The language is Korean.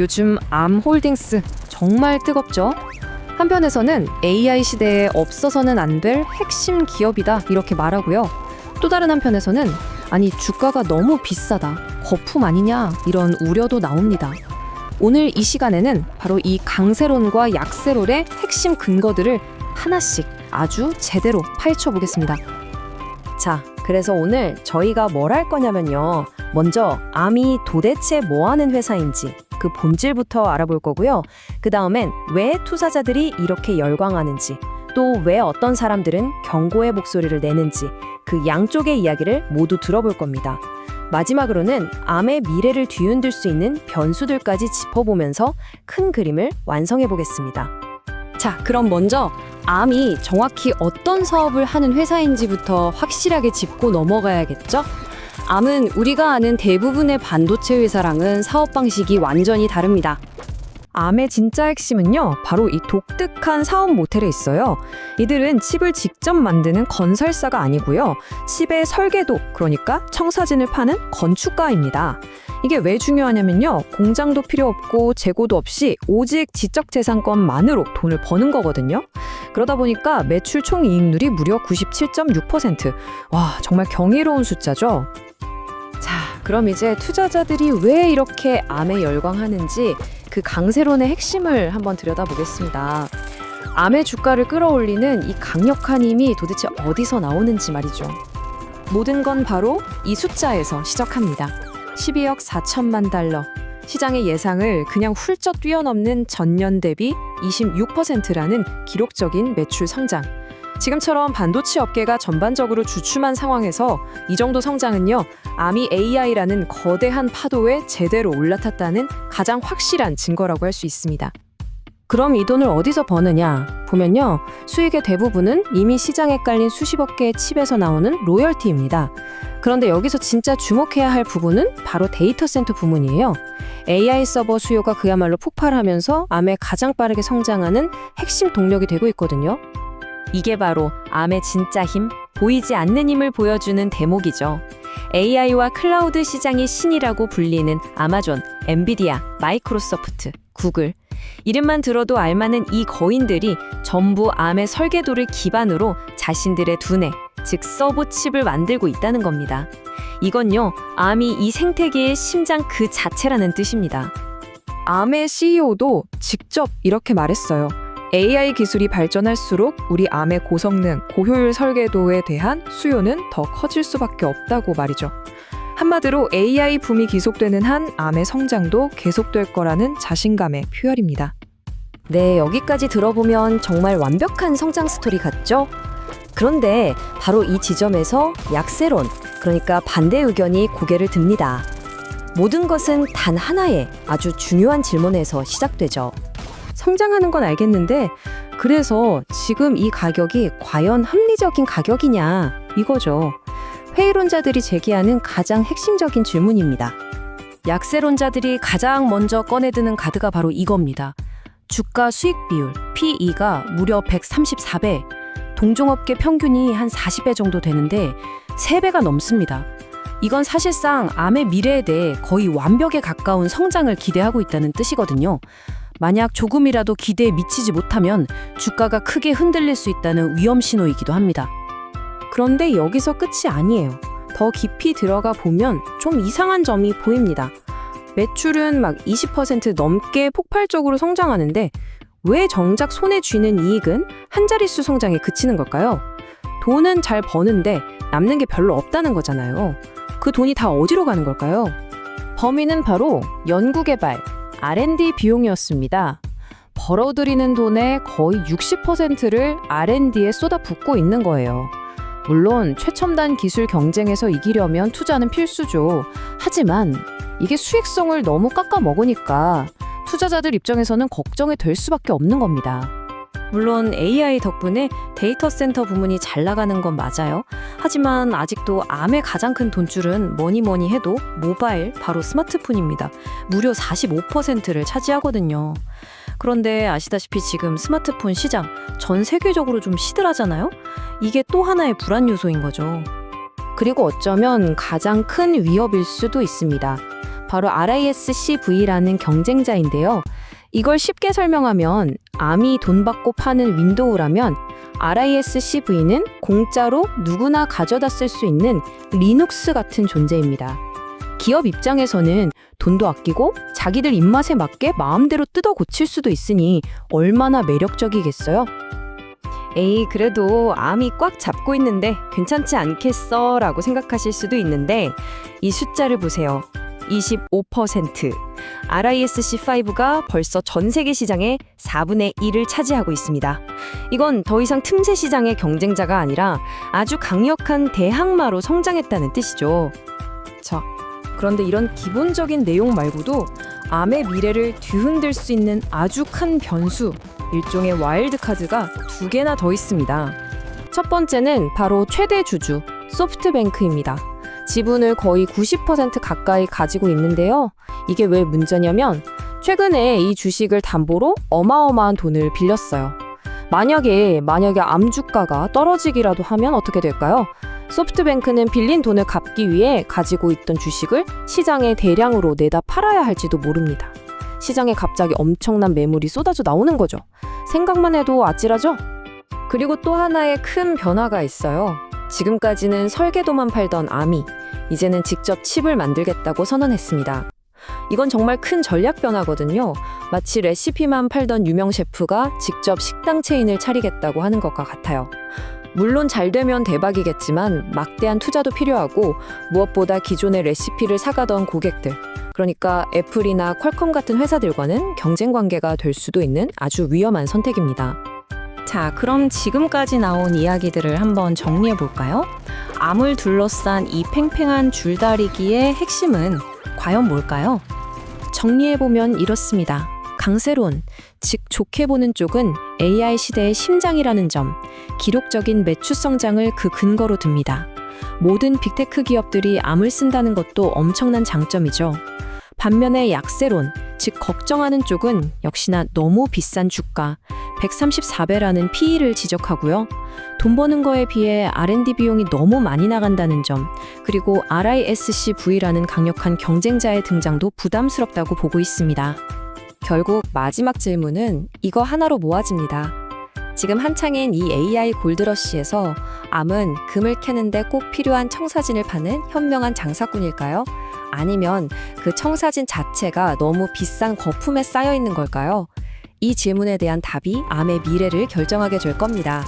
요즘 암홀딩스 정말 뜨겁죠? 한편에서는 AI 시대에 없어서는 안 될 핵심 기업이다 이렇게 말하고요. 또 다른 한편에서는 아니 주가가 너무 비싸다, 거품 아니냐 이런 우려도 나옵니다. 오늘 이 시간에는 바로 이 강세론과 약세론의 핵심 근거들을 하나씩 아주 제대로 파헤쳐 보겠습니다. 자, 그래서 오늘 저희가 뭘 할 거냐면요. 먼저 암이 도대체 뭐 하는 회사인지 그 본질부터 알아볼 거고요. 그 다음엔 왜 투자자들이 이렇게 열광하는지, 또 왜 어떤 사람들은 경고의 목소리를 내는지 그 양쪽의 이야기를 모두 들어볼 겁니다. 마지막으로는 암의 미래를 뒤흔들 수 있는 변수들까지 짚어보면서 큰 그림을 완성해 보겠습니다. 자, 그럼 먼저 암이 정확히 어떤 사업을 하는 회사인지부터 확실하게 짚고 넘어가야겠죠? 암은 우리가 아는 대부분의 반도체 회사랑은 사업 방식이 완전히 다릅니다. 암의 진짜 핵심은요, 바로 이 독특한 사업 모델에 있어요. 이들은 칩을 직접 만드는 건설사가 아니고요. 칩의 설계도, 그러니까 청사진을 파는 건축가입니다. 이게 왜 중요하냐면요, 공장도 필요 없고 재고도 없이 오직 지적재산권만으로 돈을 버는 거거든요. 그러다 보니까 매출 총이익률이 무려 97.6%. 와, 정말 경이로운 숫자죠. 자, 그럼 이제 투자자들이 왜 이렇게 암에 열광하는지 그 강세론의 핵심을 한번 들여다보겠습니다. 암의 주가를 끌어올리는 이 강력한 힘이 도대체 어디서 나오는지 말이죠. 모든 건 바로 이 숫자에서 시작합니다. 12억 4천만 달러. 시장의 예상을 그냥 훌쩍 뛰어넘는 전년 대비 26%라는 기록적인 매출 성장. 지금처럼 반도체 업계가 전반적으로 주춤한 상황에서 이 정도 성장은요, 암이 AI라는 거대한 파도에 제대로 올라탔다는 가장 확실한 증거라고 할 수 있습니다. 그럼 이 돈을 어디서 버느냐? 보면요, 수익의 대부분은 이미 시장에 깔린 수십억 개의 칩에서 나오는 로열티입니다. 그런데 여기서 진짜 주목해야 할 부분은 바로 데이터 센터 부문이에요. AI 서버 수요가 그야말로 폭발하면서 암에 가장 빠르게 성장하는 핵심 동력이 되고 있거든요. 이게 바로 암의 진짜 힘, 보이지 않는 힘을 보여주는 대목이죠. AI와 클라우드 시장의 신이라고 불리는 아마존, 엔비디아, 마이크로소프트, 구글. 이름만 들어도 알만한 이 거인들이 전부 암의 설계도를 기반으로 자신들의 두뇌, 즉 서버 칩을 만들고 있다는 겁니다. 이건요, 암이 이 생태계의 심장 그 자체라는 뜻입니다. 암의 CEO도 직접 이렇게 말했어요. AI 기술이 발전할수록 우리 암의 고성능, 고효율 설계도에 대한 수요는 더 커질 수밖에 없다고 말이죠. 한마디로 AI 붐이 지속되는 한 암의 성장도 계속될 거라는 자신감의 표현입니다. 네, 여기까지 들어보면 정말 완벽한 성장 스토리 같죠? 그런데 바로 이 지점에서 약세론, 그러니까 반대 의견이 고개를 듭니다. 모든 것은 단 하나의 아주 중요한 질문에서 시작되죠. 성장하는 건 알겠는데 그래서 지금 이 가격이 과연 합리적인 가격이냐 이거죠. 회의론자들이 제기하는 가장 핵심적인 질문입니다. 약세론자들이 가장 먼저 꺼내드는 카드가 바로 이겁니다. 주가 수익 비율 PE가 무려 134배, 동종업계 평균이 한 40배 정도 되는데 3배가 넘습니다. 이건 사실상 암의 미래에 대해 거의 완벽에 가까운 성장을 기대하고 있다는 뜻이거든요. 만약 조금이라도 기대에 미치지 못하면 주가가 크게 흔들릴 수 있다는 위험 신호이기도 합니다. 그런데 여기서 끝이 아니에요. 더 깊이 들어가 보면 좀 이상한 점이 보입니다. 매출은 막 20% 넘게 폭발적으로 성장하는데 왜 정작 손에 쥐는 이익은 한 자릿수 성장에 그치는 걸까요? 돈은 잘 버는데 남는 게 별로 없다는 거잖아요. 그 돈이 다 어디로 가는 걸까요? 범인은 바로 연구개발, R&D 비용이었습니다. 벌어들이는 돈의 거의 60%를 R&D에 쏟아붓고 있는 거예요. 물론 최첨단 기술 경쟁에서 이기려면 투자는 필수죠. 하지만 이게 수익성을 너무 깎아먹으니까 투자자들 입장에서는 걱정이 될 수밖에 없는 겁니다. 물론 AI 덕분에 데이터 센터 부문이 잘 나가는 건 맞아요. 하지만 아직도 암의 가장 큰 돈줄은 뭐니 해도 모바일, 바로 스마트폰입니다. 무려 45%를 차지하거든요. 그런데 아시다시피 지금 스마트폰 시장 전 세계적으로 좀 시들하잖아요? 이게 또 하나의 불안 요소인 거죠. 그리고 어쩌면 가장 큰 위협일 수도 있습니다. 바로 RISC-V라는 경쟁자인데요. 이걸 쉽게 설명하면 암이 돈 받고 파는 윈도우라면 RISC-V는 공짜로 누구나 가져다 쓸 수 있는 리눅스 같은 존재입니다. 기업 입장에서는 돈도 아끼고 자기들 입맛에 맞게 마음대로 뜯어 고칠 수도 있으니 얼마나 매력적이겠어요? 에이, 그래도 암이 꽉 잡고 있는데 괜찮지 않겠어? 라고 생각하실 수도 있는데 이 숫자를 보세요. 25%. RISC-V가 벌써 전 세계 시장의 4분의 1을 차지하고 있습니다. 이건 더 이상 틈새 시장의 경쟁자가 아니라 아주 강력한 대항마로 성장했다는 뜻이죠. 자, 그런데 이런 기본적인 내용 말고도 암의 미래를 뒤흔들 수 있는 아주 큰 변수, 일종의 와일드 카드가 2개나 더 있습니다. 첫 번째는 바로 최대 주주, 소프트뱅크입니다. 지분을 거의 90% 가까이 가지고 있는데요. 이게 왜 문제냐면 최근에 이 주식을 담보로 어마어마한 돈을 빌렸어요. 만약에 암 주가가 떨어지기라도 하면 어떻게 될까요? 소프트뱅크는 빌린 돈을 갚기 위해 가지고 있던 주식을 시장에 대량으로 내다 팔아야 할지도 모릅니다. 시장에 갑자기 엄청난 매물이 쏟아져 나오는 거죠. 생각만 해도 아찔하죠? 그리고 또 하나의 큰 변화가 있어요. 지금까지는 설계도만 팔던 아미, 이제는 직접 칩을 만들겠다고 선언했습니다. 이건 정말 큰 전략 변화거든요. 마치 레시피만 팔던 유명 셰프가 직접 식당 체인을 차리겠다고 하는 것과 같아요. 물론 잘 되면 대박이겠지만 막대한 투자도 필요하고 무엇보다 기존의 레시피를 사가던 고객들, 그러니까 애플이나 퀄컴 같은 회사들과는 경쟁 관계가 될 수도 있는 아주 위험한 선택입니다. 자, 그럼 지금까지 나온 이야기들을 한번 정리해 볼까요? 암을 둘러싼 이 팽팽한 줄다리기의 핵심은 과연 뭘까요? 정리해보면 이렇습니다. 강세론, 즉 좋게 보는 쪽은 AI 시대의 심장이라는 점, 기록적인 매출 성장을 그 근거로 듭니다. 모든 빅테크 기업들이 암을 쓴다는 것도 엄청난 장점이죠. 반면에 약세론, 즉 걱정하는 쪽은 역시나 너무 비싼 주가, 134배라는 PE를 지적하고요. 돈 버는 거에 비해 R&D 비용이 너무 많이 나간다는 점, 그리고 RISC-V라는 강력한 경쟁자의 등장도 부담스럽다고 보고 있습니다. 결국 마지막 질문은 이거 하나로 모아집니다. 지금 한창인 이 AI 골드러시에서 암은 금을 캐는데 꼭 필요한 청사진을 파는 현명한 장사꾼일까요? 아니면 그 청사진 자체가 너무 비싼 거품에 쌓여 있는 걸까요? 이 질문에 대한 답이 암의 미래를 결정하게 될 겁니다.